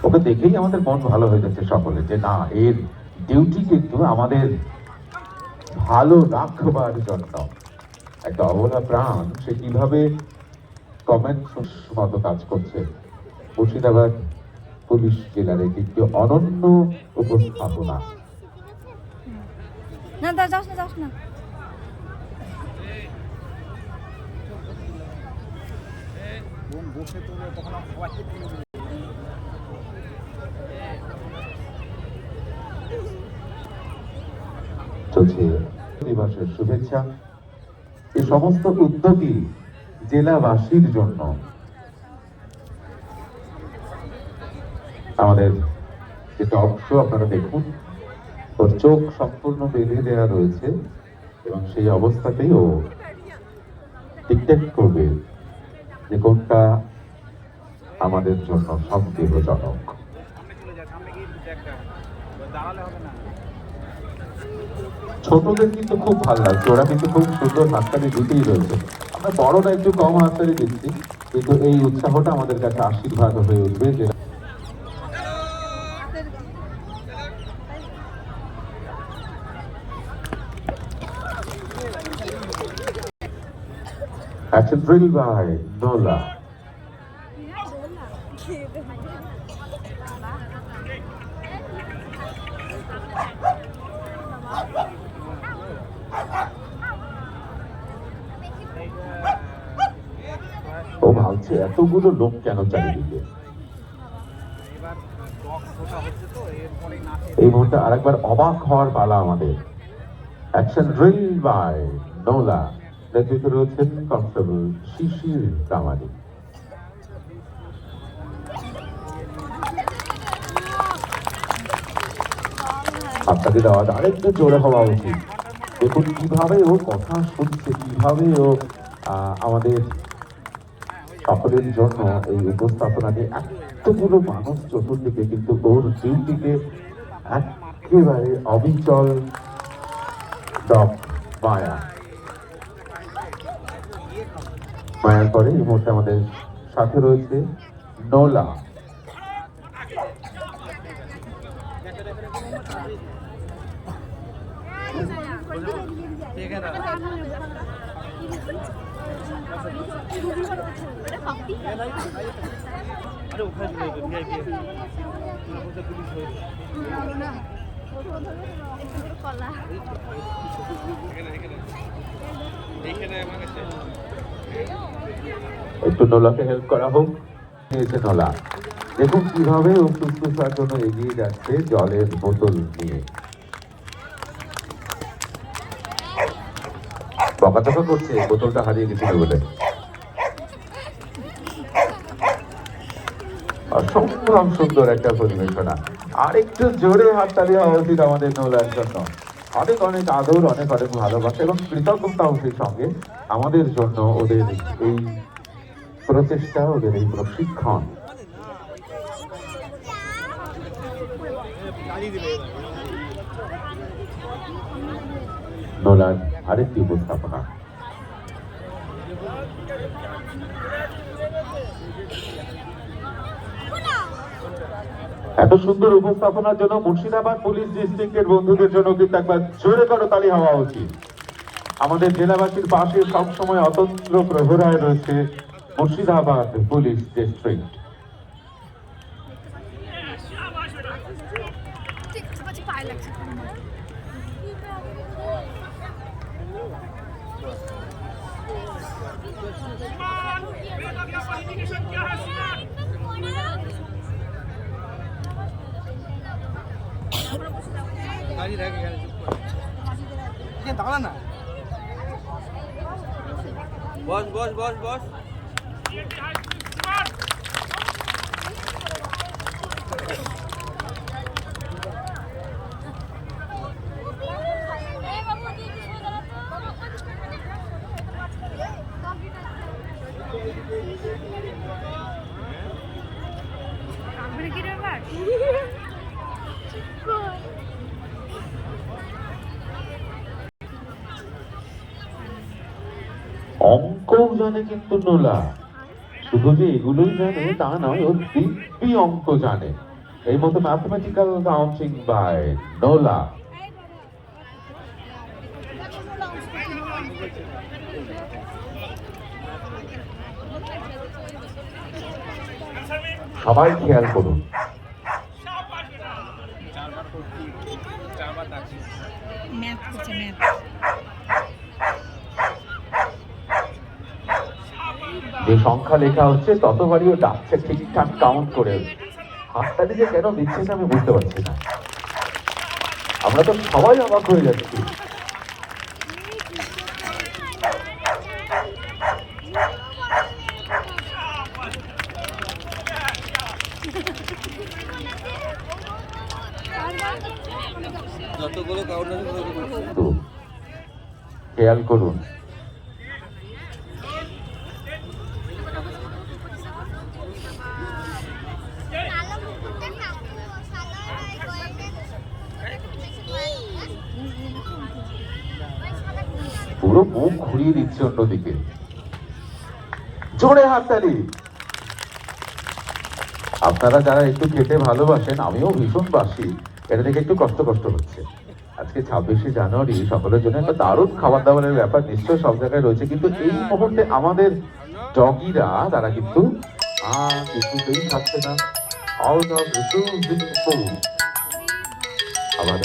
ওকে দেখেই আমাদের মন ভালো হয়ে যাচ্ছে সকলে, যে না, এর ডিউটি কিন্তু আমাদের ভালো রাখবার জন্য। একটা অবলা প্রাণ সে কিভাবে কমেন্ট মতো কাজ করছে। মুর্শিদাবাদ পুলিশ জেলার একটি অনন্য উপস্থাপনা। চলছে দিবসের শুভেচ্ছা। এই সমস্ত উদ্যোগী জেলাবাসীর জন্য। আমাদের যে টক শো আপনারা দেখুন, ওর চোখ সম্পূর্ণ বেঁধে দেওয়া রয়েছে এবং সেই অবস্থাতেই ও ডিকটেক্ট করবে যে কোনটা আমাদের জন্য সন্দেহজনক। ছোটদের কিন্তু খুব ভালো লাগছে, ওরা কিন্তু খুব সুন্দর হাততালি দিতেই রয়েছে। আমরা বড়রা একটু কম হাততালি দিচ্ছি, কিন্তু এই উৎসাহটা আমাদের কাছে আশীর্বাদ হয়ে উঠবে। যে action drill by Nola. ও ভাবছে এতগুলো লোক কেন চারিদিকে। এই মুহূর্তে আরেকবার অবাক হওয়ার পালা আমাদের। অ্যাকশন ড্রিল বাই নোলা। নেতৃত্বে রয়েছেন কনস্টেবল শিশির প্রামাণিক। আপনাদের আওয়াজ আরেকটু জোরে হওয়া উচিত। দেখুন কিভাবে ও কথা শুনছে, কিভাবে ও আমাদের সকলের জন্য এই উপস্থাপনাটি। এতগুলো মানুষ চতুর্দিকে, কিন্তু ওর ডিউটিকে একেবারে অবিচল মায়া। মায়ার পরে এই মুহূর্তে আমাদের সাথে রয়েছে নোলা। একটু নোলাকে হেল্প করা হোক। নোলা দেখুন কিভাবে ও সুস্থতার জন্য এগিয়ে যাচ্ছে জলের বোতল নিয়ে। বকাচকা করছে বোতলটা হারিয়ে গেছিল বলে। অসম্ভব সুন্দর একটা পরিবেশনা। আরেকটু জোরে হাততালি হওয়া উচিত আমাদের নোলার জন্য। অনেক অনেক আদর, অনেক অনেক ভালোবাসা এবং কৃতজ্ঞতাও সেই সঙ্গে আমাদের জন্য ওদের এই প্রচেষ্টা, ওদের এই প্রশিক্ষণ। নোলার আরেকটি উপস্থাপনা। এত সুন্দর উপস্থাপনার জন্য মুর্শিদাবাদ পুলিশ ডিস্ট্রিক্টের বন্ধুদের জন্য কিন্তু একবার জোরে করে তালি হওয়া উচিত। আমাদের জেলাবাসীর পাশে সবসময় অতন্ত্র প্রহরায় রয়েছে মুর্শিদাবাদ পুলিশ ডিস্ট্রিক্ট। দাঁড়া না, বস বস বস বস। অঙ্ক অঙ্কও জানে কিন্তু নোলা। শুধু যে এগুলোই জানে তা নয়, ও দিব্যি অঙ্ক জানে। এই মতো ম্যাথমেটিক্যাল কাউন্টিং বাই নোলা। সবাই খেয়াল করুন, ম্যাথ করছে ম্যাথ। যে সংখ্যা লেখা হচ্ছে ততবারই ও ডাকছে ঠিকঠাক কাউন্ট করে। হাততালি যে কেন দিচ্ছে না আমি বুঝতে পারছি না। আমরা তো সবাই অবাক হয়ে যাচ্ছি। যতগুলো কাউন্ট আছে ততগুলো করছে। তো খেয়াল করুন, পুরো মুখ ঘুরিয়ে দিচ্ছে অন্যদিকে। জোরে হাততালি। আপনারা যারা একটু খেতে ভালোবাসেন, আমিও ভীষণ বাসি, এটা থেকে একটু কষ্ট হচ্ছে। আজকে 26শে জানুয়ারি সকলের জন্য একটা দারুণ খাবার দাবারের ব্যাপার নিশ্চয় সব জায়গায় রয়েছে, কিন্তু এই মুহূর্তে আমাদের ডগিরা তারা কিন্তু কিছুতেই খাচ্ছে না। আউট অফ রিসোর্স আবার